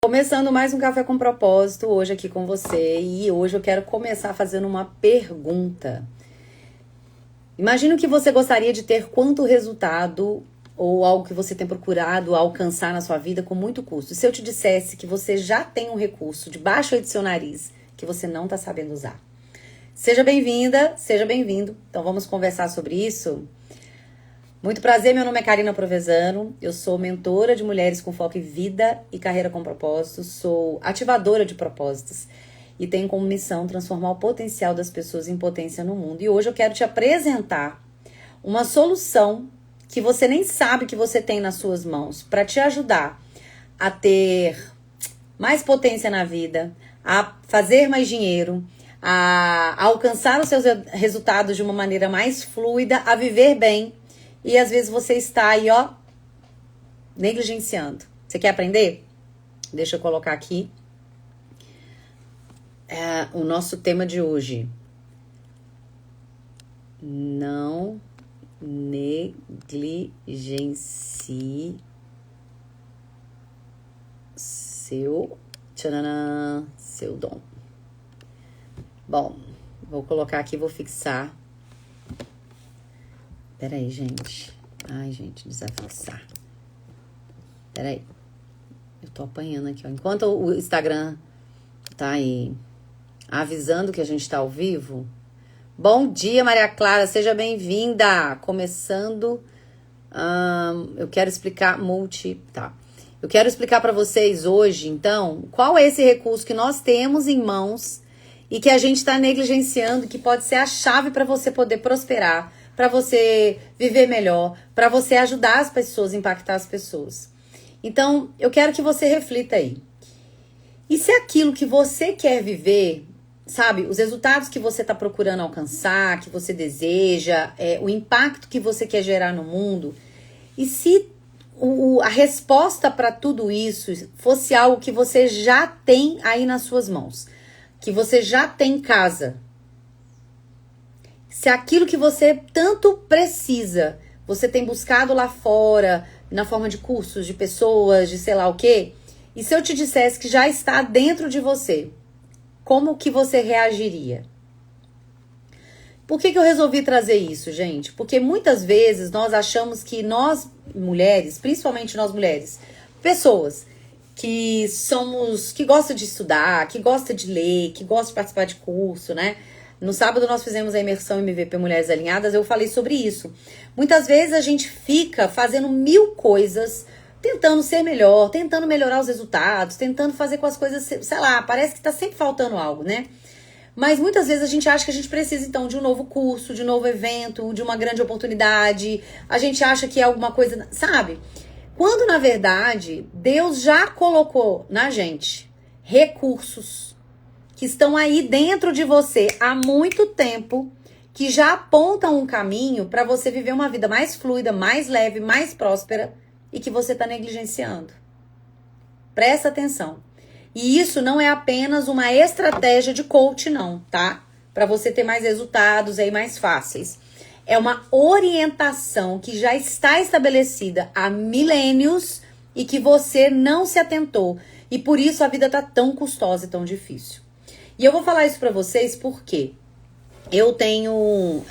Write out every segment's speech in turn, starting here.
Começando mais um Café com Propósito hoje aqui com você, e hoje eu quero começar fazendo uma pergunta. Imagina que você gostaria de ter quanto resultado ou algo que você tem procurado alcançar na sua vida com muito custo. Se eu te dissesse que você já tem um recurso debaixo aí do seu nariz que você não está sabendo usar. Seja bem-vinda, seja bem-vindo. Então vamos conversar sobre isso. Muito prazer, meu nome é Karina Provenzano, eu sou mentora de mulheres com foco em vida e carreira com propósitos, sou ativadora de propósitos e tenho como missão transformar o potencial das pessoas em potência no mundo. E hoje eu quero te apresentar uma solução que você nem sabe que você tem nas suas mãos para te ajudar a ter mais potência na vida, a fazer mais dinheiro, a alcançar os seus resultados de uma maneira mais fluida, a viver bem. E às vezes você está aí, ó, negligenciando. Você quer aprender? Deixa eu colocar aqui o nosso tema de hoje. Não negligencie seu dom. Bom, vou colocar aqui, vou fixar. Peraí, gente. Ai, gente, desafixar. Peraí. Eu tô apanhando aqui, ó. Enquanto o Instagram tá aí avisando que a gente tá ao vivo. Bom dia, Maria Clara. Seja bem-vinda. Começando. Eu quero explicar Eu quero explicar pra vocês hoje, então, qual é esse recurso que nós temos em mãos e que a gente tá negligenciando, que pode ser a chave para você poder prosperar, para você viver melhor, para você ajudar as pessoas, impactar as pessoas. Então, eu quero que você reflita aí. E se aquilo que você quer viver, sabe, os resultados que você está procurando alcançar, que você deseja, o impacto que você quer gerar no mundo, e se a resposta para tudo isso fosse algo que você já tem aí nas suas mãos, que você já tem em casa, se aquilo que você tanto precisa, você tem buscado lá fora, na forma de cursos, de pessoas, de sei lá o quê, e se eu te dissesse que já está dentro de você, como que você reagiria? Por que eu resolvi trazer isso, gente? Porque muitas vezes nós achamos que nós, mulheres, principalmente nós mulheres, pessoas que gostam de estudar, que gostam de ler, que gostam de participar de curso, né? No sábado nós fizemos a imersão MVP Mulheres Alinhadas, eu falei sobre isso. Muitas vezes a gente fica fazendo 1000 coisas, tentando ser melhor, tentando melhorar os resultados, tentando fazer com as coisas, sei lá, parece que tá sempre faltando algo, né? Mas muitas vezes a gente acha que a gente precisa, então, de um novo curso, de um novo evento, de uma grande oportunidade. A gente acha que é alguma coisa, sabe? Quando, na verdade, Deus já colocou na gente recursos que estão aí dentro de você há muito tempo, que já apontam um caminho para você viver uma vida mais fluida, mais leve, mais próspera e que você está negligenciando. Presta atenção. E isso não é apenas uma estratégia de coach, não, tá? Para você ter mais resultados aí mais fáceis. É uma orientação que já está estabelecida há milênios e que você não se atentou. E por isso a vida tá tão custosa e tão difícil. E eu vou falar isso pra vocês porque eu tenho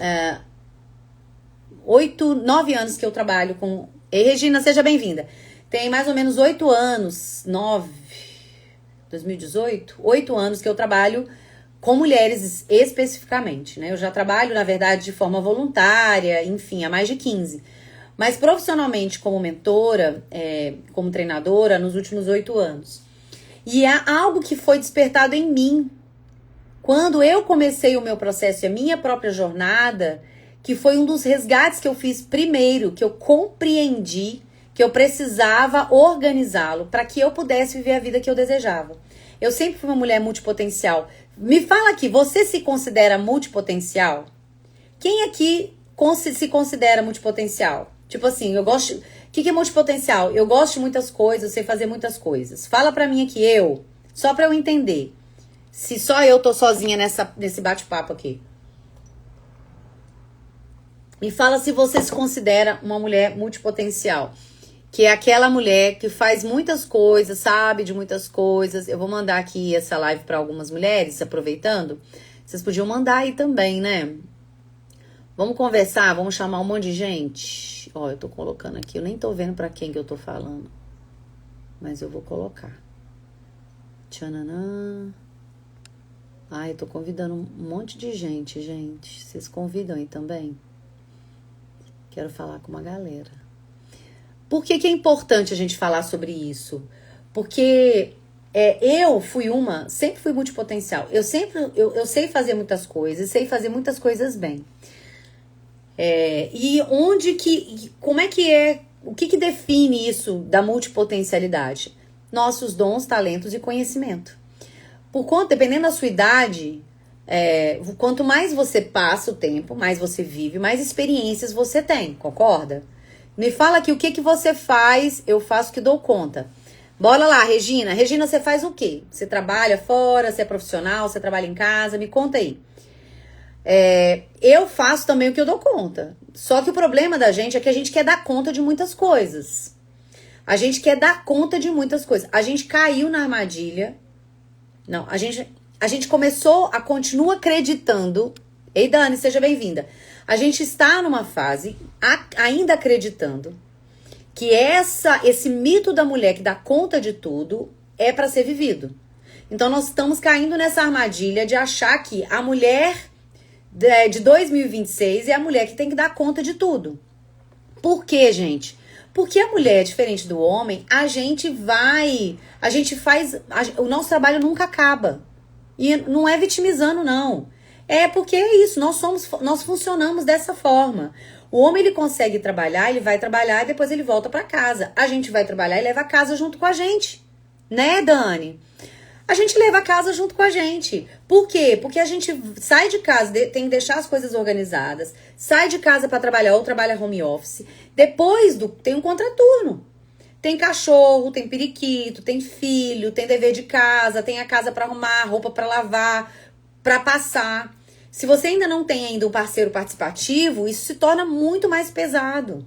9 anos que eu trabalho com... Ei, Regina, seja bem-vinda. Tem mais ou menos 8 anos, 2018, 8 anos que eu trabalho com mulheres especificamente, né? Eu já trabalho, na verdade, de forma voluntária, enfim, há mais de 15. Mas profissionalmente como mentora, como treinadora, nos últimos 8 anos. E há algo que foi despertado em mim quando eu comecei o meu processo e a minha própria jornada, que foi um dos resgates que eu fiz primeiro, que eu compreendi que eu precisava organizá-lo para que eu pudesse viver a vida que eu desejava. Eu sempre fui uma mulher multipotencial. Me fala aqui, você se considera multipotencial? Quem aqui se considera multipotencial? Tipo assim, eu gosto... O que é multipotencial? Eu gosto de muitas coisas, sei fazer muitas coisas. Fala pra mim aqui, só pra eu entender. Se só eu tô sozinha nesse bate-papo aqui. Me fala se você se considera uma mulher multipotencial. que é aquela mulher que faz muitas coisas, sabe de muitas coisas. Eu vou mandar aqui essa live para algumas mulheres, aproveitando. Vocês podiam mandar aí também, né? Vamos conversar, vamos chamar um monte de gente. Ó, eu tô colocando aqui, eu nem tô vendo para quem que eu tô falando. Mas eu vou colocar. Tchananã. Ai, eu tô convidando um monte de gente, gente. Vocês convidam aí também? Quero falar com uma galera. Por que que é importante a gente falar sobre isso? Porque eu sempre fui multipotencial. Eu sei fazer muitas coisas, sei fazer muitas coisas bem. Como é que é, o que que define isso da multipotencialidade? Nossos dons, talentos e conhecimento. Dependendo da sua idade, quanto mais você passa o tempo, mais você vive, mais experiências você tem, concorda? Me fala aqui o que que você faz, eu faço que dou conta. Bora lá, Regina. Regina, você faz o quê? Você trabalha fora, você é profissional, você trabalha em casa? Me conta aí. Eu faço também o que eu dou conta. Só que o problema da gente é que a gente quer dar conta de muitas coisas. A gente quer dar conta de muitas coisas. A gente caiu na armadilha. Não, a gente continua acreditando. Ei, Dani, seja bem-vinda. A gente está numa fase, ainda acreditando, que esse mito da mulher que dá conta de tudo é para ser vivido. Então, nós estamos caindo nessa armadilha de achar que a mulher de 2026 é a mulher que tem que dar conta de tudo. Por quê, gente? Porque a mulher, diferente do homem, o nosso trabalho nunca acaba. E não é vitimizando, não. É porque é isso, nós funcionamos dessa forma. O homem, ele consegue trabalhar, ele vai trabalhar e depois ele volta para casa. A gente vai trabalhar e leva a casa junto com a gente. Né, Dani? A gente leva a casa junto com a gente. Por quê? Porque a gente sai de casa, tem que deixar as coisas organizadas, sai de casa para trabalhar ou trabalha home office. Depois tem um contraturno. Tem cachorro, tem periquito, tem filho, tem dever de casa, tem a casa para arrumar, roupa para lavar, para passar. Se você ainda não tem ainda um parceiro participativo, isso se torna muito mais pesado.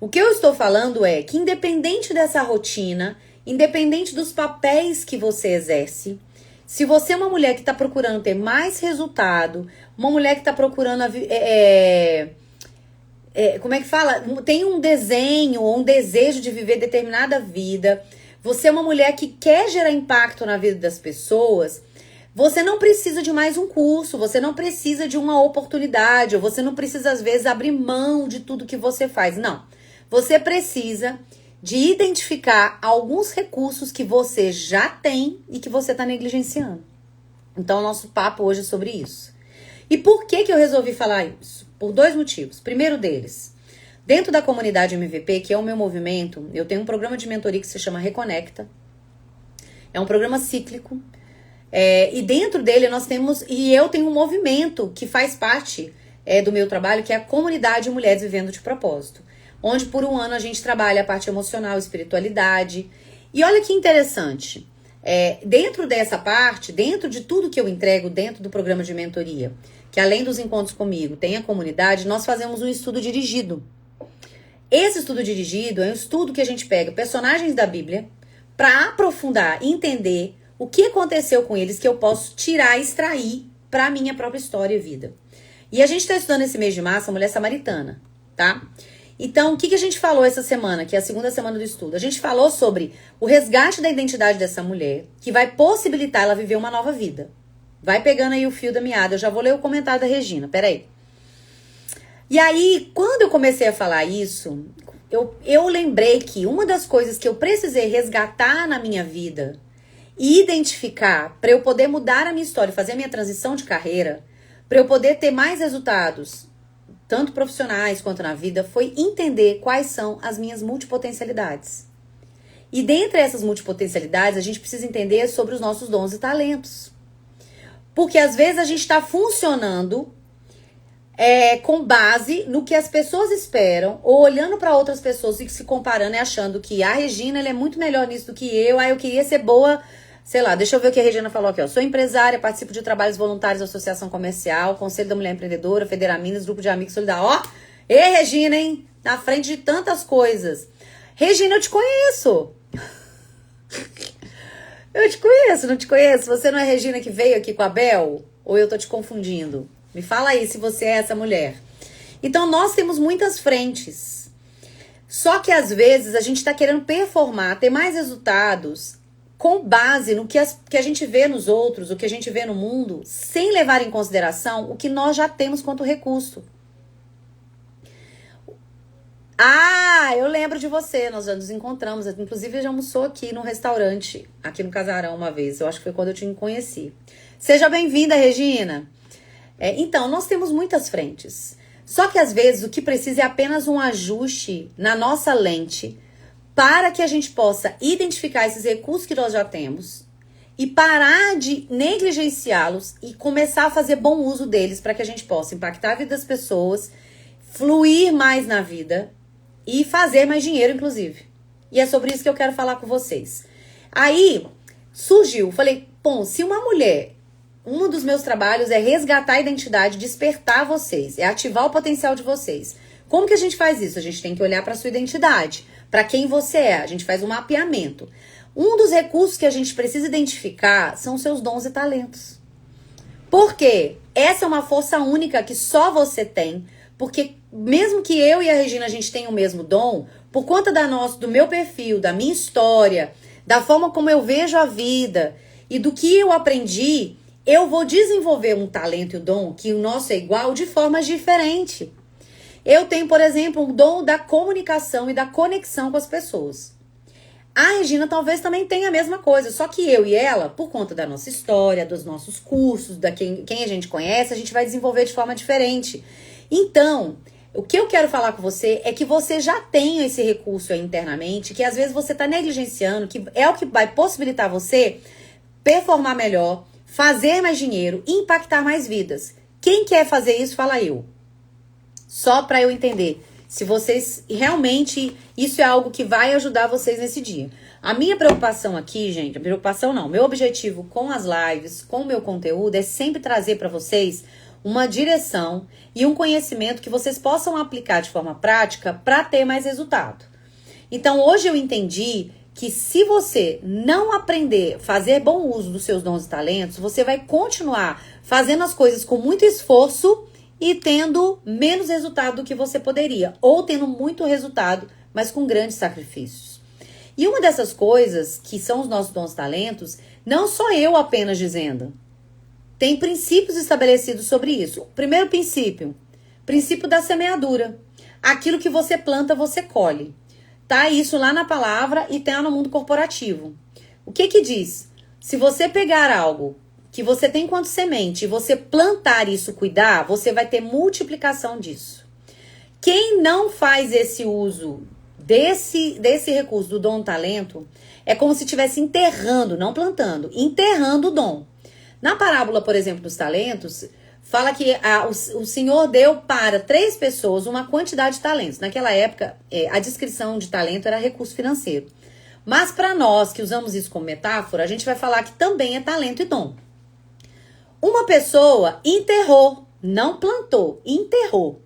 O que eu estou falando é que independente dessa rotina, independente dos papéis que você exerce, se você é uma mulher que está procurando ter mais resultado, uma mulher que está procurando como é que fala? Tem um desenho ou um desejo de viver determinada vida, você é uma mulher que quer gerar impacto na vida das pessoas, você não precisa de mais um curso, você não precisa de uma oportunidade, ou você não precisa, às vezes, abrir mão de tudo que você faz. Não. Você precisa de identificar alguns recursos que você já tem e que você está negligenciando. Então, o nosso papo hoje é sobre isso. E por que eu resolvi falar isso? Por 2 motivos. Primeiro deles, dentro da comunidade MVP, que é o meu movimento, eu tenho um programa de mentoria que se chama Reconecta. É um programa cíclico. E dentro dele eu tenho um movimento que faz parte do meu trabalho, que é a Comunidade Mulheres Vivendo de Propósito, onde por um ano a gente trabalha a parte emocional, espiritualidade. E olha que interessante, dentro dessa parte, dentro de tudo que eu entrego dentro do programa de mentoria, que além dos encontros comigo tem a comunidade, nós fazemos um estudo dirigido. Esse estudo dirigido é um estudo que a gente pega personagens da Bíblia para aprofundar, entender o que aconteceu com eles que eu posso tirar e extrair para a minha própria história e vida. E a gente está estudando esse mês de março a mulher samaritana, tá? Então, o que a gente falou essa semana, que é a segunda semana do estudo? A gente falou sobre o resgate da identidade dessa mulher, que vai possibilitar ela viver uma nova vida. Vai pegando aí o fio da meada. Eu já vou ler o comentário da Regina, peraí. E aí, quando eu comecei a falar isso, eu lembrei que uma das coisas que eu precisei resgatar na minha vida e identificar para eu poder mudar a minha história, fazer a minha transição de carreira, para eu poder ter mais resultados, tanto profissionais quanto na vida, foi entender quais são as minhas multipotencialidades. E dentre essas multipotencialidades, a gente precisa entender sobre os nossos dons e talentos. Porque às vezes a gente está funcionando com base no que as pessoas esperam, ou olhando para outras pessoas e se comparando e achando que a Regina ela é muito melhor nisso do que eu queria ser boa. Sei lá, deixa eu ver o que a Regina falou aqui, ó. Sou empresária, participo de trabalhos voluntários da Associação Comercial, Conselho da Mulher Empreendedora, Federaminas, Grupo de Amigos Solidários. Ó, Regina, hein? Na frente de tantas coisas. Regina, eu te conheço. Eu te conheço, não te conheço? Você não é Regina que veio aqui com a Bel? Ou eu tô te confundindo? Me fala aí se você é essa mulher. Então, nós temos muitas frentes. Só que, às vezes, a gente tá querendo performar, ter mais resultados com base no que a gente vê nos outros, o que a gente vê no mundo, sem levar em consideração o que nós já temos quanto recurso. Ah, eu lembro de você, nós já nos encontramos, inclusive já almoçou aqui no restaurante, aqui no Casarão uma vez, eu acho que foi quando eu te conheci. Seja bem-vinda, Regina. Então, nós temos muitas frentes, só que às vezes o que precisa é apenas um ajuste na nossa lente para que a gente possa identificar esses recursos que nós já temos e parar de negligenciá-los e começar a fazer bom uso deles para que a gente possa impactar a vida das pessoas, fluir mais na vida e fazer mais dinheiro, inclusive. E é sobre isso que eu quero falar com vocês. Aí, surgiu, falei, bom, se uma mulher, um dos meus trabalhos é resgatar a identidade, despertar vocês, é ativar o potencial de vocês. Como que a gente faz isso? A gente tem que olhar para a sua identidade, para quem você é. A gente faz um mapeamento. Um dos recursos que a gente precisa identificar são os seus dons e talentos. Por quê? Essa é uma força única que só você tem. Porque mesmo que eu e a Regina a gente tenha o mesmo dom, por conta do meu perfil, da minha história, da forma como eu vejo a vida e do que eu aprendi, eu vou desenvolver um talento e um dom que o nosso é igual de formas diferentes. Eu tenho, por exemplo, um dom da comunicação e da conexão com as pessoas. A Regina talvez também tenha a mesma coisa, só que eu e ela, por conta da nossa história, dos nossos cursos, quem a gente conhece, a gente vai desenvolver de forma diferente. Então, o que eu quero falar com você é que você já tem esse recurso aí internamente, que às vezes você está negligenciando, que é o que vai possibilitar você performar melhor, fazer mais dinheiro e impactar mais vidas. Quem quer fazer isso, fala eu. Só para eu entender se vocês realmente, isso é algo que vai ajudar vocês nesse dia. A minha preocupação aqui, gente, meu objetivo com as lives, com o meu conteúdo é sempre trazer para vocês uma direção e um conhecimento que vocês possam aplicar de forma prática para ter mais resultado. Então, hoje eu entendi que se você não aprender a fazer bom uso dos seus dons e talentos, você vai continuar fazendo as coisas com muito esforço e tendo menos resultado do que você poderia, ou tendo muito resultado, mas com grandes sacrifícios. E uma dessas coisas, que são os nossos dons e talentos, não sou eu apenas dizendo. Tem princípios estabelecidos sobre isso. O primeiro princípio da semeadura. Aquilo que você planta, você colhe. Tá isso lá na palavra e tá no mundo corporativo. O que que diz? Se você pegar algo que você tem quanto semente e você plantar isso, cuidar, você vai ter multiplicação disso. Quem não faz esse uso desse recurso do dom talento, é como se estivesse enterrando, não plantando, enterrando o dom. Na parábola, por exemplo, dos talentos, fala que o Senhor deu para 3 pessoas uma quantidade de talentos. Naquela época, a descrição de talento era recurso financeiro. Mas para nós que usamos isso como metáfora, a gente vai falar que também é talento e dom. Uma pessoa enterrou, não plantou, enterrou.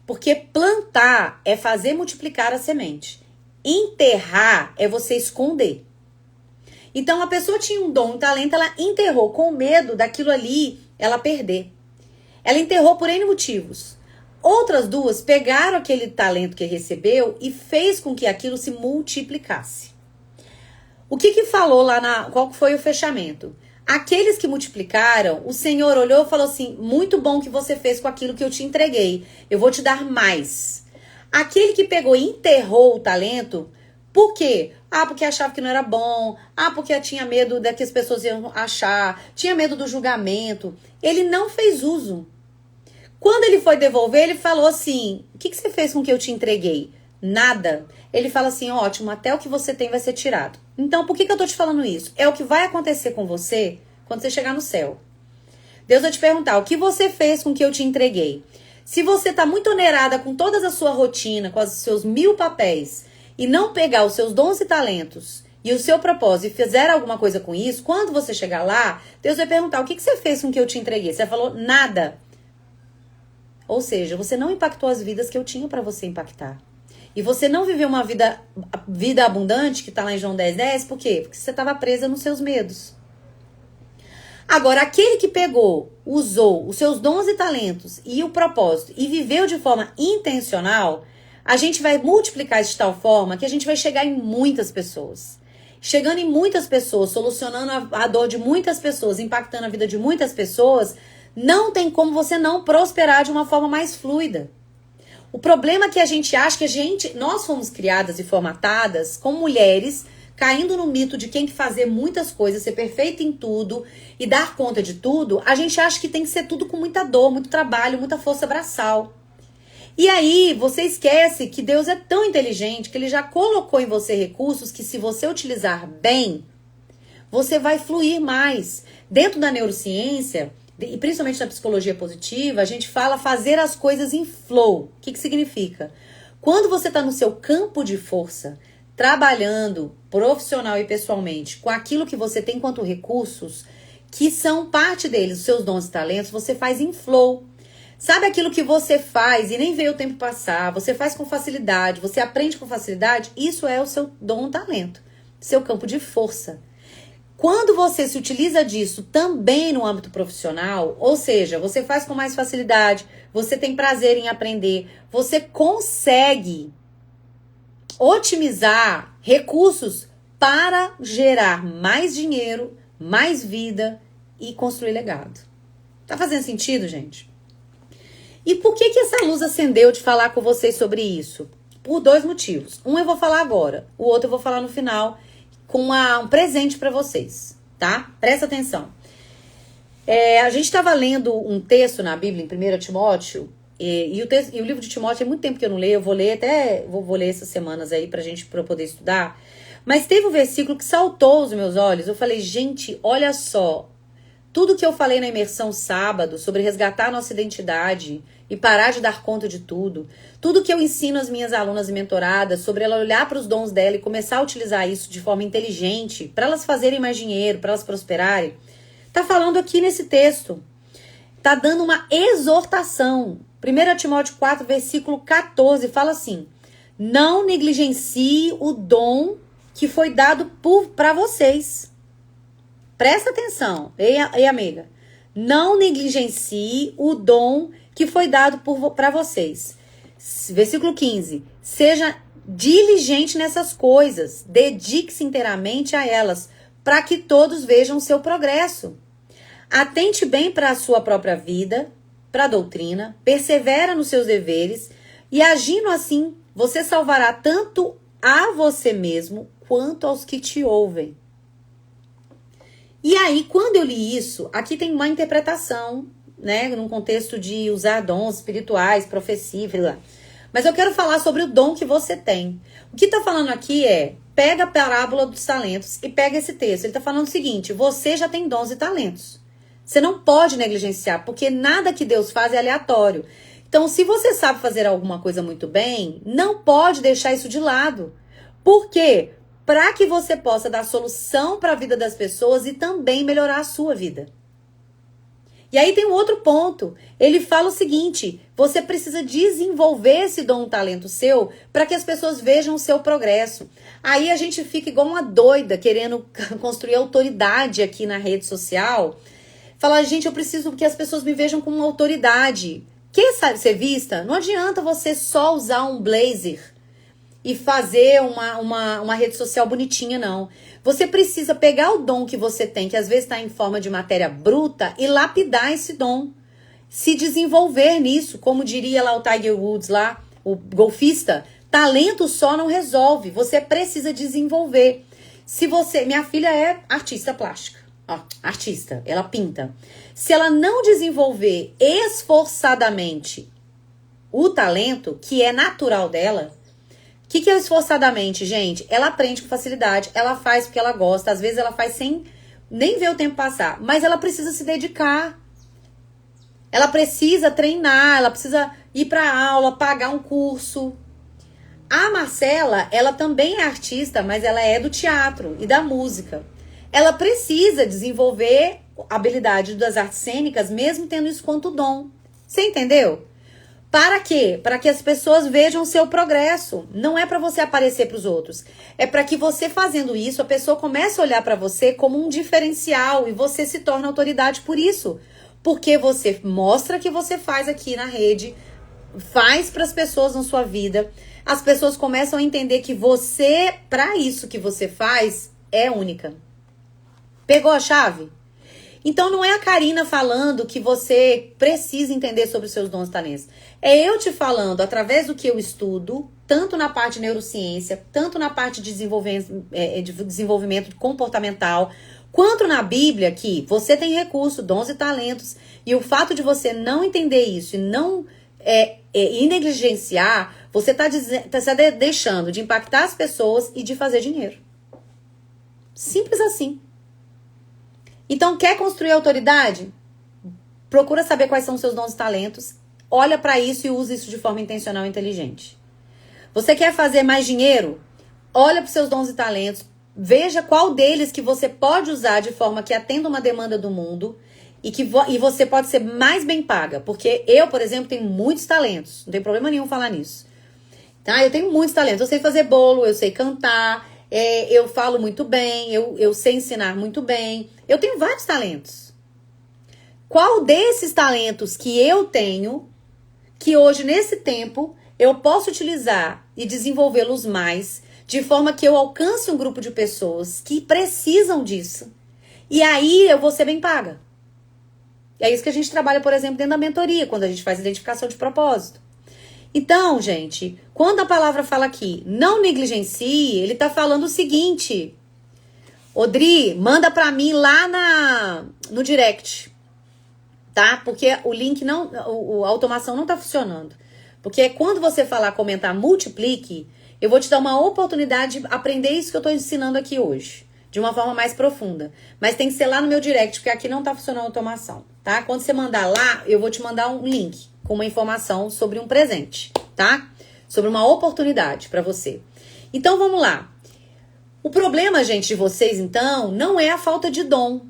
Porque plantar é fazer multiplicar a semente. Enterrar é você esconder. Então, a pessoa tinha um dom, um talento, ela enterrou com medo daquilo ali ela perder. Ela enterrou por N motivos. Outras 2 pegaram aquele talento que recebeu e fez com que aquilo se multiplicasse. O que falou lá qual foi o fechamento? Aqueles que multiplicaram, o Senhor olhou e falou assim, muito bom que você fez com aquilo que eu te entreguei, eu vou te dar mais. Aquele que pegou e enterrou o talento, por quê? Porque achava que não era bom, porque tinha medo de que as pessoas iam achar, tinha medo do julgamento, ele não fez uso. Quando ele foi devolver, ele falou assim, o que você fez com o que eu te entreguei? Nada. Ele fala assim, ótimo, até o que você tem vai ser tirado. Então, por que eu tô te falando isso? É o que vai acontecer com você quando você chegar no céu. Deus vai te perguntar, o que você fez com o que eu te entreguei? Se você tá muito onerada com toda a sua rotina, com os seus 1000 papéis, e não pegar os seus dons e talentos e o seu propósito e fizer alguma coisa com isso, quando você chegar lá, Deus vai perguntar, o que você fez com o que eu te entreguei? Você falou, nada. Ou seja, você não impactou as vidas que eu tinha para você impactar. E você não viveu uma vida abundante, que tá lá em João 10:10, por quê? Porque você estava presa nos seus medos. Agora, aquele que pegou, usou os seus dons e talentos e o propósito e viveu de forma intencional, a gente vai multiplicar isso de tal forma que a gente vai chegar em muitas pessoas. Chegando em muitas pessoas, solucionando a dor de muitas pessoas, impactando a vida de muitas pessoas, não tem como você não prosperar de uma forma mais fluida. O problema é que a gente acha que nós fomos criadas e formatadas como mulheres, caindo no mito de quem que fazer muitas coisas, ser perfeita em tudo e dar conta de tudo. A gente acha que tem que ser tudo com muita dor, muito trabalho, muita força braçal. E aí você esquece que Deus é tão inteligente que Ele já colocou em você recursos que, se você utilizar bem, você vai fluir mais. Dentro da neurociência, e principalmente na psicologia positiva, a gente fala fazer as coisas em flow. O que significa? Quando você está no seu campo de força, trabalhando profissional e pessoalmente com aquilo que você tem quanto recursos, que são parte deles, os seus dons e talentos, você faz em flow. Sabe aquilo que você faz e nem vê o tempo passar, você faz com facilidade, você aprende com facilidade? Isso é o seu dom e talento, seu campo de força. Quando você se utiliza disso também no âmbito profissional, ou seja, você faz com mais facilidade, você tem prazer em aprender, você consegue otimizar recursos para gerar mais dinheiro, mais vida e construir legado. Tá fazendo sentido, gente? E por que essa luz acendeu de falar com vocês sobre isso? Por 2 motivos. Um eu vou falar agora, o outro eu vou falar no final, com um presente para vocês, tá? Presta atenção. A gente estava lendo um texto na Bíblia, em 1 Timóteo, e o livro de Timóteo, tem muito tempo que eu não leio, eu vou ler vou ler essas semanas aí pra eu poder estudar. Mas teve um versículo que saltou aos meus olhos, eu falei, gente, olha só, tudo que eu falei na imersão sábado, sobre resgatar a nossa identidade e parar de dar conta de tudo, tudo que eu ensino às minhas alunas e mentoradas, sobre ela olhar para os dons dela e começar a utilizar isso de forma inteligente, para elas fazerem mais dinheiro, para elas prosperarem, tá falando aqui nesse texto. Tá dando uma exortação. 1 Timóteo 4, versículo 14, fala assim, não negligencie o dom que foi dado para vocês. Presta atenção, ei amiga, não negligencie o dom que foi dado para vocês. Versículo 15, seja diligente nessas coisas, dedique-se inteiramente a elas, para que todos vejam o seu progresso. Atente bem para a sua própria vida, para a doutrina, persevera nos seus deveres, e agindo assim, você salvará tanto a você mesmo, quanto aos que te ouvem. E aí, quando eu li isso, aqui tem uma interpretação, né, num contexto de usar dons espirituais, profecia, blá. Mas eu quero falar sobre o dom que você tem. O que tá falando aqui pega a parábola dos talentos e pega esse texto. Ele tá falando o seguinte, você já tem dons e talentos. Você não pode negligenciar, porque nada que Deus faz é aleatório. Então, se você sabe fazer alguma coisa muito bem, não pode deixar isso de lado. Por quê? Para que você possa dar solução para a vida das pessoas e também melhorar a sua vida. E aí tem um outro ponto. Ele fala o seguinte, você precisa desenvolver esse dom, talento seu, para que as pessoas vejam o seu progresso. Aí a gente fica igual uma doida, querendo construir autoridade aqui na rede social. Fala, gente, eu preciso que as pessoas me vejam como uma autoridade. Quer ser vista? Não adianta você só usar um blazer e fazer uma rede social bonitinha, não. Você precisa pegar o dom que você tem, que às vezes está em forma de matéria bruta, e lapidar esse dom. Se desenvolver nisso, como diria lá o Tiger Woods, lá, o golfista, talento só não resolve. Você precisa desenvolver. Minha filha é artista plástica. Ó, artista, ela pinta. Se ela não desenvolver esforçadamente o talento, que é natural dela, o que é esforçadamente, gente? Ela aprende com facilidade, ela faz porque ela gosta, às vezes ela faz sem nem ver o tempo passar, mas ela precisa se dedicar. Ela precisa treinar, ela precisa ir para aula, pagar um curso. A Marcela, ela também é artista, mas ela é do teatro e da música. Ela precisa desenvolver a habilidade das artes cênicas, mesmo tendo isso quanto dom. Você entendeu? Para quê? Para que as pessoas vejam o seu progresso. Não é para você aparecer para os outros. É para que você fazendo isso, a pessoa comece a olhar para você como um diferencial e você se torna autoridade por isso. Porque você mostra que você faz aqui na rede, faz para as pessoas na sua vida. As pessoas começam a entender que você, para isso que você faz, é única. Pegou a chave? Então não é a Karina falando que você precisa entender sobre os seus dons e talentos. É eu te falando através do que eu estudo, tanto na parte de neurociência, tanto na parte de desenvolvimento comportamental, quanto na Bíblia, que você tem recurso, dons e talentos, e o fato de você não entender isso e não e negligenciar, você está se deixando de impactar as pessoas e de fazer dinheiro. Simples assim. Então, quer construir autoridade? Procura saber quais são os seus dons e talentos. Olha para isso e usa isso de forma intencional e inteligente. Você quer fazer mais dinheiro? Olha para os seus dons e talentos. Veja qual deles que você pode usar de forma que atenda uma demanda do mundo e você pode ser mais bem paga. Porque eu, por exemplo, tenho muitos talentos. Não tem problema nenhum falar nisso. Tá? Eu tenho muitos talentos. Eu sei fazer bolo, eu sei cantar, eu falo muito bem, eu sei ensinar muito bem. Eu tenho vários talentos. Qual desses talentos que eu tenho, que hoje, nesse tempo, eu posso utilizar e desenvolvê-los mais, de forma que eu alcance um grupo de pessoas que precisam disso. E aí eu vou ser bem paga. É isso que a gente trabalha, por exemplo, dentro da mentoria, quando a gente faz identificação de propósito. Então, gente, quando a palavra fala aqui, não negligencie, ele tá falando o seguinte: Odri, manda pra mim lá no direct, tá? Porque o link não, a automação não tá funcionando. Porque quando você falar, comentar, multiplique, eu vou te dar uma oportunidade de aprender isso que eu tô ensinando aqui hoje, de uma forma mais profunda. Mas tem que ser lá no meu direct, porque aqui não tá funcionando a automação, tá? Quando você mandar lá, eu vou te mandar um link com uma informação sobre um presente, tá? Sobre uma oportunidade pra você. Então, vamos lá. O problema, gente, de vocês, então, não é a falta de dom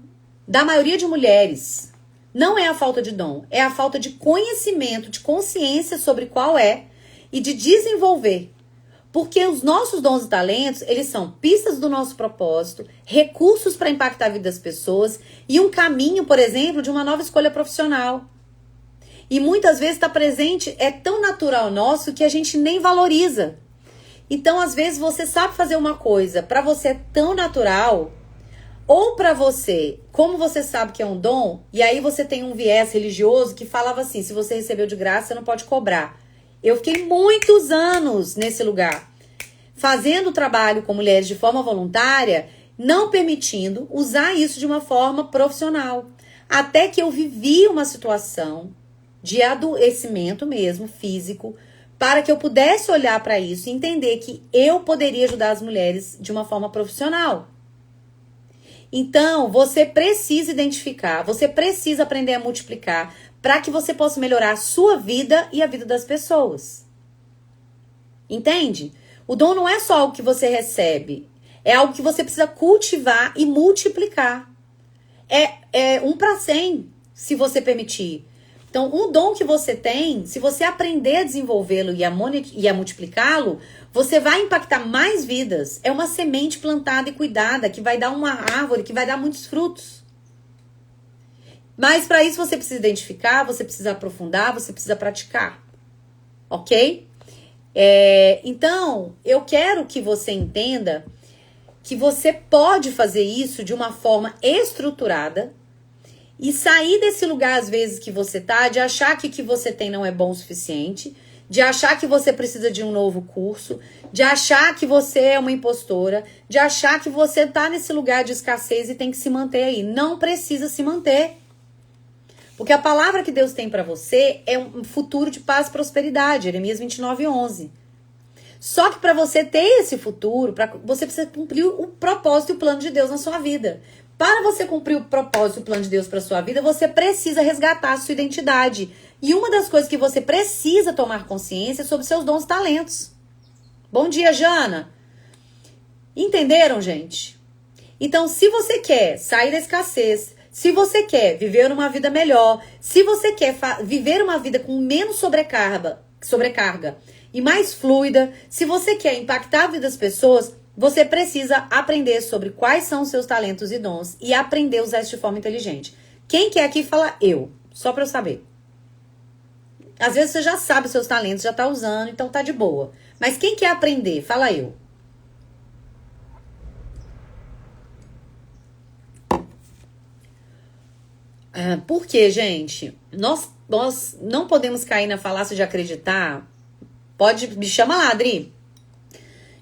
da maioria de mulheres. Não é a falta de dom, é a falta de conhecimento, de consciência sobre qual é e de desenvolver. Porque os nossos dons e talentos, eles são pistas do nosso propósito, recursos para impactar a vida das pessoas e um caminho, por exemplo, de uma nova escolha profissional. E muitas vezes está presente, é tão natural nosso que a gente nem valoriza. Então, às vezes, você sabe fazer uma coisa, para você é tão natural, ou para você, como você sabe que é um dom, e aí você tem um viés religioso que falava assim, se você recebeu de graça, você não pode cobrar. Eu fiquei muitos anos nesse lugar, fazendo trabalho com mulheres de forma voluntária, não permitindo usar isso de uma forma profissional. Até que eu vivi uma situação de adoecimento mesmo, físico, para que eu pudesse olhar para isso e entender que eu poderia ajudar as mulheres de uma forma profissional. Então, você precisa identificar, você precisa aprender a multiplicar para que você possa melhorar a sua vida e a vida das pessoas. Entende? O dom não é só algo que você recebe, é algo que você precisa cultivar e multiplicar. É 1 para 100, se você permitir. Então, um dom que você tem, se você aprender a desenvolvê-lo e a multiplicá-lo, você vai impactar mais vidas. É uma semente plantada e cuidada que vai dar uma árvore, que vai dar muitos frutos. Mas para isso você precisa identificar, você precisa aprofundar, você precisa praticar. Ok? Então, eu quero que você entenda que você pode fazer isso de uma forma estruturada, e sair desse lugar, às vezes, que você tá, de achar que o que você tem não é bom o suficiente, de achar que você precisa de um novo curso, de achar que você é uma impostora, de achar que você tá nesse lugar de escassez e tem que se manter aí. Não precisa se manter. Porque a palavra que Deus tem para você é um futuro de paz e prosperidade, Jeremias 29:11. Só que para você ter esse futuro, você precisa cumprir o propósito e o plano de Deus na sua vida. Para você cumprir o propósito e o plano de Deus para sua vida, você precisa resgatar a sua identidade. E uma das coisas que você precisa tomar consciência é sobre seus dons e talentos. Bom dia, Jana. Entenderam, gente? Então, se você quer sair da escassez, Se você quer viver uma vida melhor, se você quer viver uma vida com menos sobrecarga e mais fluida, se você quer impactar a vida das pessoas, você precisa aprender sobre quais são os seus talentos e dons e aprender a usar isso de forma inteligente. Quem quer aqui fala eu, só pra eu saber. Às vezes você já sabe os seus talentos, já tá usando, então tá de boa. Mas quem quer aprender, fala eu. Por quê, gente? Nós não podemos cair na falácia de acreditar. Me chama lá, Adri.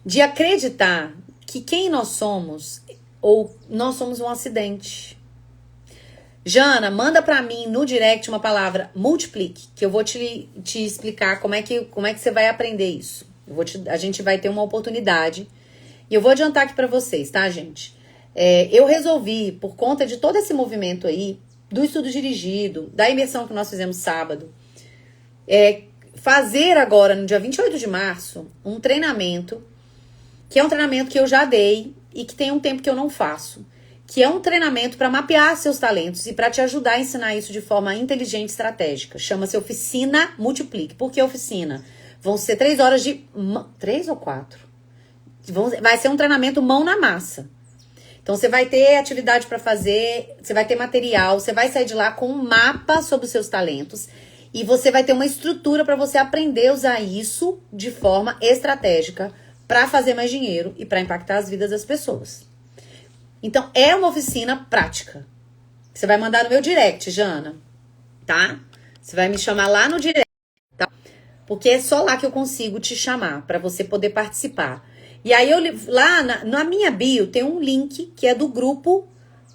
De acreditar que quem nós somos, ou nós somos um acidente. Jana, manda pra mim no direct uma palavra multiplique, que eu vou te explicar como é que você vai aprender isso. A gente vai ter uma oportunidade. E eu vou adiantar aqui pra vocês, tá, gente? Eu resolvi, por conta de todo esse movimento aí, do estudo dirigido, da imersão que nós fizemos sábado, fazer agora, no dia 28 de março, um treinamento, que é um treinamento que eu já dei e que tem um tempo que eu não faço, que é um treinamento para mapear seus talentos e para te ajudar a ensinar isso de forma inteligente e estratégica. Chama-se Oficina Multiplique. Por que oficina? Vão ser 3 horas de... 3 ou 4? Vai ser um treinamento mão na massa. Então, você vai ter atividade para fazer, você vai ter material, você vai sair de lá com um mapa sobre os seus talentos e você vai ter uma estrutura para você aprender a usar isso de forma estratégica para fazer mais dinheiro e para impactar as vidas das pessoas. Então, é uma oficina prática. Você vai mandar no meu direct, Jana, tá? Você vai me chamar lá no direct, tá? Porque é só lá que eu consigo te chamar para você poder participar. E aí, lá na minha bio, tem um link que é do grupo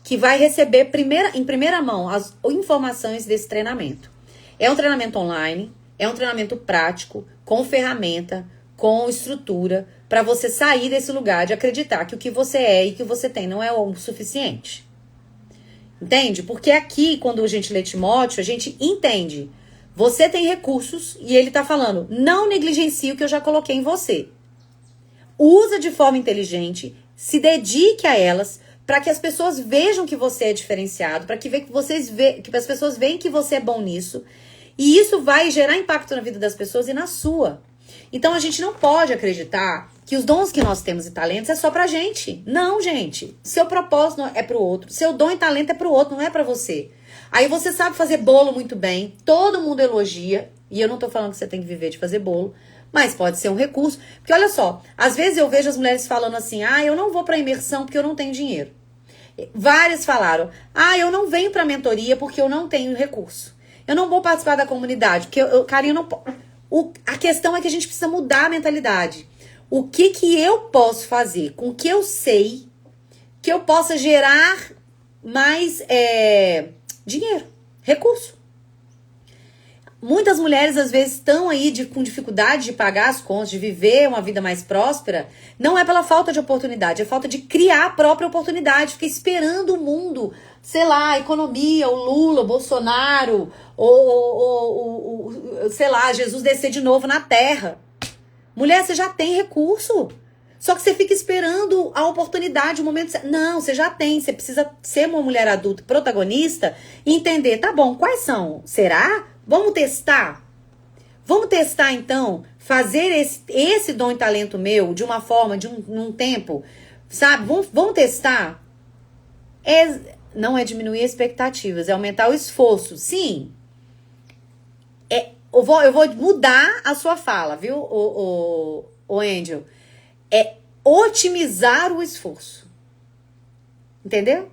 que vai receber em primeira mão as informações desse treinamento. É um treinamento online, é um treinamento prático, com ferramenta, com estrutura, para você sair desse lugar de acreditar que o que você é e que você tem não é o suficiente. Entende? Porque aqui, quando a gente lê Timóteo, a gente entende. Você tem recursos e ele tá falando, não negligencie o que eu já coloquei em você. Usa de forma inteligente, se dedique a elas, para que as pessoas vejam que você é diferenciado, para que as pessoas vejam que você é bom nisso. E isso vai gerar impacto na vida das pessoas e na sua. Então, a gente não pode acreditar que os dons que nós temos e talentos é só pra gente. Não, gente. Seu propósito é pro outro. Seu dom e talento é pro outro, não é pra você. Aí você sabe fazer bolo muito bem, todo mundo elogia, e eu não tô falando que você tem que viver de fazer bolo, mas pode ser um recurso. Porque olha só, às vezes eu vejo as mulheres falando assim, eu não vou pra imersão porque eu não tenho dinheiro. Várias falaram, eu não venho pra mentoria porque eu não tenho recurso. Eu não vou participar da comunidade, porque eu não posso. A questão é que a gente precisa mudar a mentalidade. O que eu posso fazer com o que eu sei que eu possa gerar mais dinheiro, recurso. Muitas mulheres, às vezes, estão aí com dificuldade de pagar as contas, de viver uma vida mais próspera. Não é pela falta de oportunidade, é falta de criar a própria oportunidade. Fica esperando o mundo, sei lá, a economia, o Lula, o Bolsonaro, sei lá, Jesus descer de novo na terra. Mulher, você já tem recurso. Só que você fica esperando a oportunidade, o momento... Não, você já tem. Você precisa ser uma mulher adulta, protagonista, e entender, tá bom, quais são? Será? Vamos testar? Vamos testar, então, fazer esse dom e talento meu de uma forma, num tempo, sabe? Vamos testar? Não é diminuir expectativas, é aumentar o esforço. Sim. Eu vou mudar a sua fala, viu, o Angel? É otimizar o esforço. Entendeu?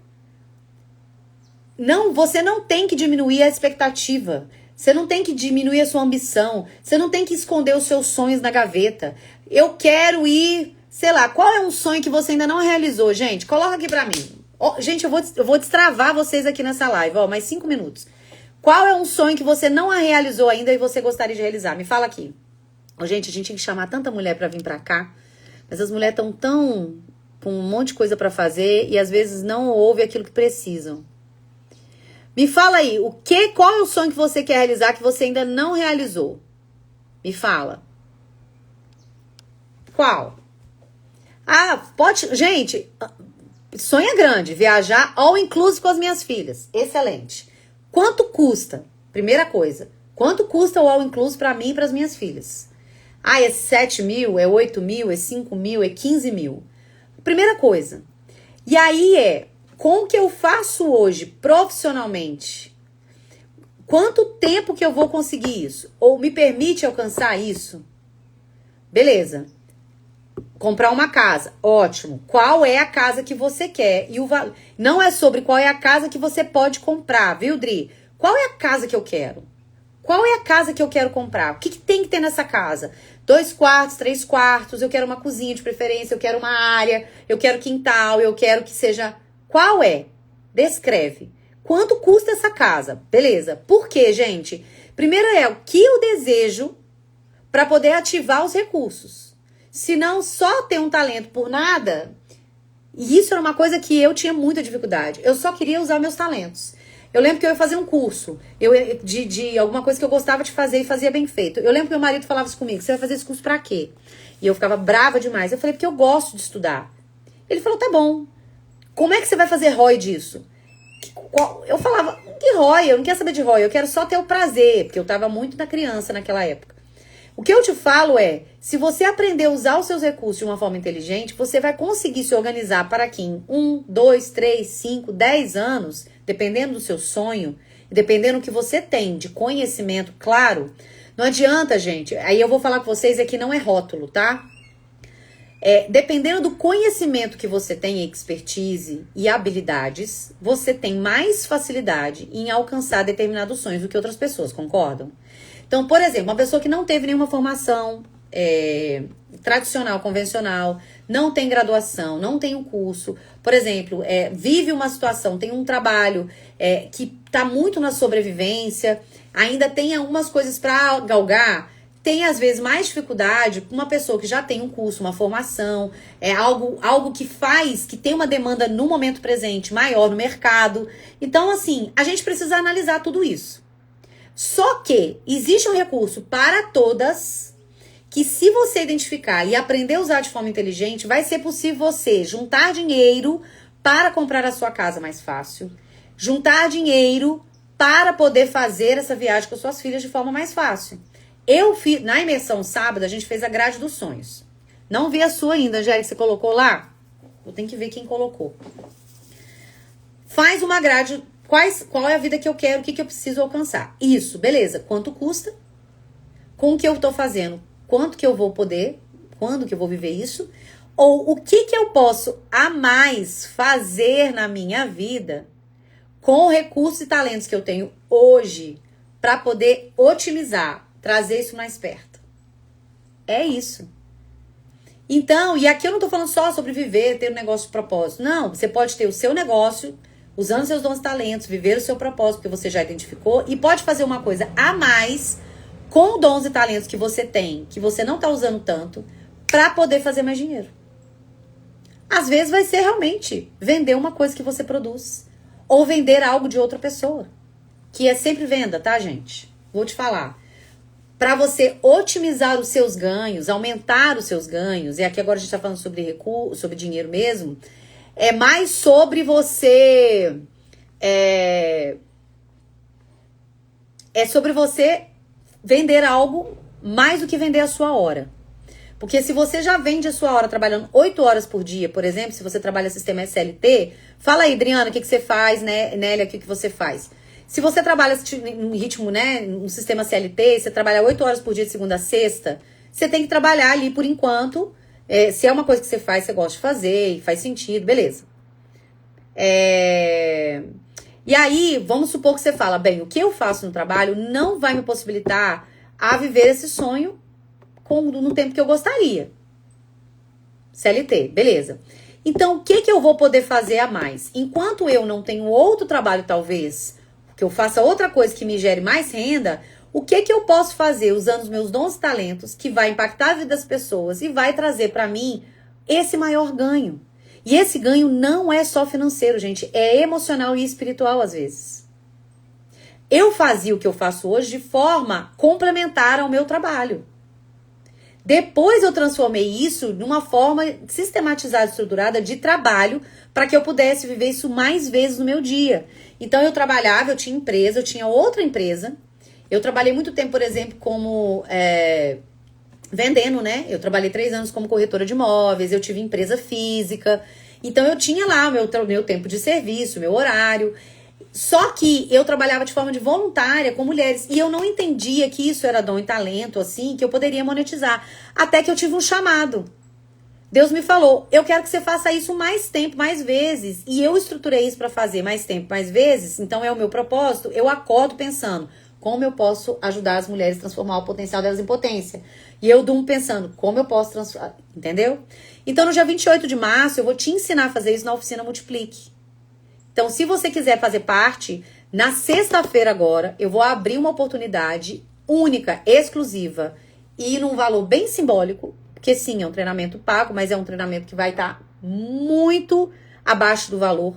Não, você não tem que diminuir a expectativa. Você não tem que diminuir a sua ambição. Você não tem que esconder os seus sonhos na gaveta. Eu quero ir, sei lá, qual é um sonho que você ainda não realizou, gente? Coloca aqui pra mim. Gente, eu vou destravar vocês aqui nessa live, mais 5 minutos. Qual é um sonho que você não realizou ainda e você gostaria de realizar? Me fala aqui. Gente, a gente tem que chamar tanta mulher pra vir pra cá, mas as mulheres estão tão com um monte de coisa pra fazer e às vezes não ouvem aquilo que precisam. Me fala aí, qual é o sonho que você quer realizar que você ainda não realizou? Me fala. Qual? Pode... Gente, Sonha grande, viajar all inclusive com as minhas filhas. Excelente. Quanto custa? Primeira coisa. Quanto custa o all inclusive pra mim e pras minhas filhas? Ah, é 7 mil, é 8 mil, é 5 mil, é 15 mil. Primeira coisa. E aí com o que eu faço hoje profissionalmente, quanto tempo que eu vou conseguir isso? Ou me permite alcançar isso? Beleza. Comprar uma casa, ótimo. Qual é a casa que você quer? E o valor. Não é sobre qual é a casa que você pode comprar, viu, Dri? Qual é a casa que eu quero? Qual é a casa que eu quero comprar? O que tem que ter nessa casa? 2 quartos, 3 quartos, eu quero uma cozinha de preferência, eu quero uma área, eu quero quintal, eu quero que seja... Qual é? Descreve. Quanto custa essa casa? Beleza. Por quê, gente? Primeiro o que eu desejo para poder ativar os recursos. Se não só ter um talento por nada, e isso era uma coisa que eu tinha muita dificuldade. Eu só queria usar meus talentos. Eu lembro que eu ia fazer um curso de alguma coisa que eu gostava de fazer e fazia bem feito. Eu lembro que meu marido falava isso comigo: você vai fazer esse curso pra quê? E eu ficava brava demais. Eu falei: porque eu gosto de estudar. Ele falou: tá bom. Como é que você vai fazer ROI disso? Eu falava: que ROI? Eu não quero saber de ROI. Eu quero só ter o prazer, porque eu tava muito na criança naquela época. O que eu te falo se você aprender a usar os seus recursos de uma forma inteligente, você vai conseguir se organizar para que em 1, 2, 3, 5, 10 anos, dependendo do seu sonho, e dependendo do que você tem de conhecimento, claro, não adianta, gente, aí eu vou falar com vocês aqui, não é rótulo, tá? Dependendo do conhecimento que você tem, expertise e habilidades, você tem mais facilidade em alcançar determinados sonhos do que outras pessoas, concordam? Então, por exemplo, uma pessoa que não teve nenhuma formação tradicional, convencional, não tem graduação, não tem um curso, por exemplo, vive uma situação, tem um trabalho que está muito na sobrevivência, ainda tem algumas coisas para galgar, tem às vezes mais dificuldade com uma pessoa que já tem um curso, uma formação, algo que faz, que tem uma demanda no momento presente maior no mercado. Então, assim, a gente precisa analisar tudo isso. Só que existe um recurso para todas que, se você identificar e aprender a usar de forma inteligente, vai ser possível você juntar dinheiro para comprar a sua casa mais fácil, juntar dinheiro para poder fazer essa viagem com suas filhas de forma mais fácil. Eu fiz, na imersão sábado, a gente fez a grade dos sonhos. Não vi a sua ainda, Angélica, você colocou lá? Eu tenho que ver quem colocou. Faz uma grade... Qual é a vida que eu quero, o que eu preciso alcançar? Isso, beleza. Quanto custa? Com o que eu tô fazendo? Quanto que eu vou poder? Quando que eu vou viver isso? Ou o que eu posso a mais fazer na minha vida com recursos e talentos que eu tenho hoje para poder otimizar, trazer isso mais perto? É isso. Então, e aqui eu não tô falando só sobre viver, ter um negócio de propósito. Não, você pode ter o seu negócio, usando seus dons e talentos, viver o seu propósito que você já identificou, e pode fazer uma coisa a mais com dons e talentos que você tem, que você não tá usando tanto, para poder fazer mais dinheiro. Às vezes vai ser realmente vender uma coisa que você produz, ou vender algo de outra pessoa, que é sempre venda, tá, gente? Vou te falar. Para você otimizar os seus ganhos, aumentar os seus ganhos, e aqui agora a gente tá falando sobre recurso, sobre dinheiro mesmo, é mais sobre você... É sobre você vender algo mais do que vender a sua hora. Porque se você já vende a sua hora trabalhando 8 horas por dia, por exemplo, se você trabalha sistema SLT, fala aí, Adriana, o que você faz, né? Nélia, o que você faz? Se você trabalha em ritmo, né, no sistema CLT, você trabalha 8 horas por dia de segunda a sexta, você tem que trabalhar ali por enquanto. Se é uma coisa que você faz, você gosta de fazer e faz sentido, beleza. E aí, vamos supor que você fala, bem, o que eu faço no trabalho não vai me possibilitar a viver esse sonho no tempo que eu gostaria. CLT, beleza. Então, o que eu vou poder fazer a mais? Enquanto eu não tenho outro trabalho, talvez, que eu faça outra coisa que me gere mais renda, o que eu posso fazer usando os meus dons e talentos que vai impactar a vida das pessoas e vai trazer para mim esse maior ganho? E esse ganho não é só financeiro, gente, é emocional e espiritual às vezes. Eu fazia o que eu faço hoje de forma complementar ao meu trabalho. Depois eu transformei isso numa forma sistematizada, estruturada de trabalho para que eu pudesse viver isso mais vezes no meu dia. Então eu trabalhava, eu tinha empresa, eu tinha outra empresa. Eu trabalhei muito tempo, por exemplo, como vendendo, né? Eu trabalhei 3 anos como corretora de imóveis, eu tive empresa física. Então eu tinha lá o meu tempo de serviço, meu horário. Só que eu trabalhava de forma de voluntária com mulheres. E eu não entendia que isso era dom e talento, assim, que eu poderia monetizar. Até que eu tive um chamado. Deus me falou, eu quero que você faça isso mais tempo, mais vezes. E eu estruturei isso para fazer mais tempo, mais vezes. Então é o meu propósito. Eu acordo pensando, como eu posso ajudar as mulheres a transformar o potencial delas em potência? E eu durmo pensando, como eu posso transformar, entendeu? Então no dia 28 de março eu vou te ensinar a fazer isso na oficina Multiplique. Então, se você quiser fazer parte, na sexta-feira agora, eu vou abrir uma oportunidade única, exclusiva e num valor bem simbólico, porque sim, é um treinamento pago, mas é um treinamento que vai estar muito abaixo do valor.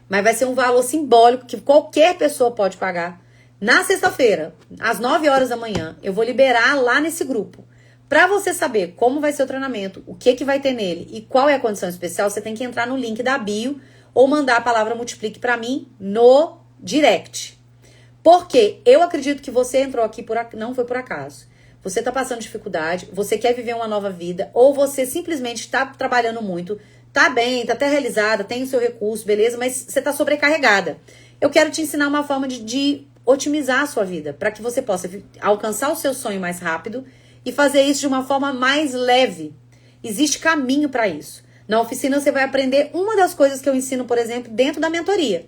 Mas vai ser um valor simbólico que qualquer pessoa pode pagar. Na sexta-feira, às 9 horas da manhã, eu vou liberar lá nesse grupo. Para você saber como vai ser o treinamento, o que vai ter nele e qual é a condição especial, você tem que entrar no link da bio ou mandar a palavra multiplique para mim no direct. Porque eu acredito que você entrou aqui não foi por acaso. Você tá passando dificuldade, você quer viver uma nova vida, ou você simplesmente está trabalhando muito, tá bem, tá até realizada, tem o seu recurso, beleza, mas você tá sobrecarregada. Eu quero te ensinar uma forma de otimizar a sua vida, para que você possa alcançar o seu sonho mais rápido e fazer isso de uma forma mais leve. Existe caminho para isso. Na oficina você vai aprender uma das coisas que eu ensino, por exemplo, dentro da mentoria.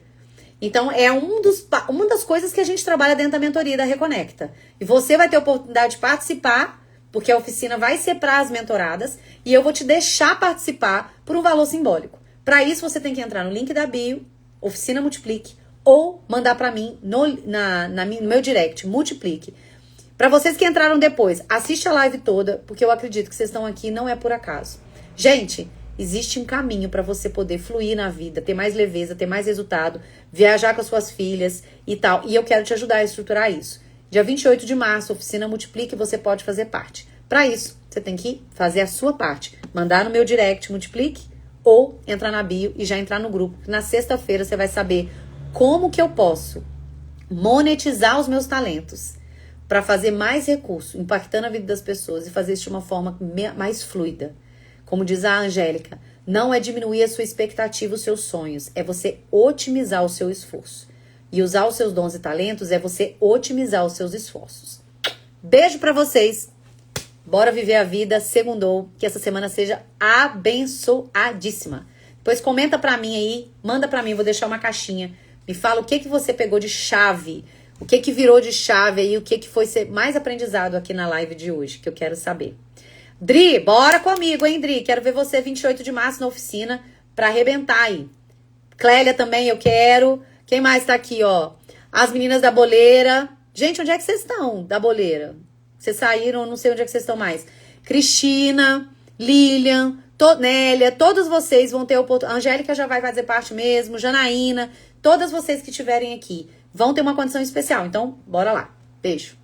Então, é uma das coisas que a gente trabalha dentro da mentoria da Reconecta. E você vai ter a oportunidade de participar, porque a oficina vai ser para as mentoradas, e eu vou te deixar participar por um valor simbólico. Para isso, você tem que entrar no link da bio, Oficina Multiplique, ou mandar para mim no meu direct, Multiplique. Para vocês que entraram depois, assiste a live toda, porque eu acredito que vocês estão aqui, não é por acaso. Gente, existe um caminho para você poder fluir na vida, ter mais leveza, ter mais resultado, viajar com as suas filhas e tal. E eu quero te ajudar a estruturar isso. Dia 28 de março, Oficina Multiplique, você pode fazer parte. Para isso, você tem que fazer a sua parte. Mandar no meu direct Multiplique ou entrar na bio e já entrar no grupo. Na sexta-feira você vai saber como que eu posso monetizar os meus talentos para fazer mais recurso, impactando a vida das pessoas e fazer isso de uma forma mais fluida. Como diz a Angélica, não é diminuir a sua expectativa, os seus sonhos, é você otimizar o seu esforço. E usar os seus dons e talentos é você otimizar os seus esforços. Beijo pra vocês. Bora viver a vida, segundou, que essa semana seja abençoadíssima. Depois comenta pra mim aí, manda pra mim, vou deixar uma caixinha. Me fala o que você pegou de chave, o que virou de chave aí, o que foi ser mais aprendizado aqui na live de hoje, que eu quero saber. Dri, bora comigo, hein, Dri? Quero ver você 28 de março na oficina pra arrebentar aí. Clélia também, eu quero. Quem mais tá aqui, ó? As meninas da boleira. Gente, onde é que vocês estão da boleira? Vocês saíram, não sei onde é que vocês estão mais. Cristina, Lilian, Nélia, todos vocês vão ter oportunidade. Angélica já vai fazer parte mesmo, Janaína, todas vocês que estiverem aqui vão ter uma condição especial. Então, bora lá. Beijo.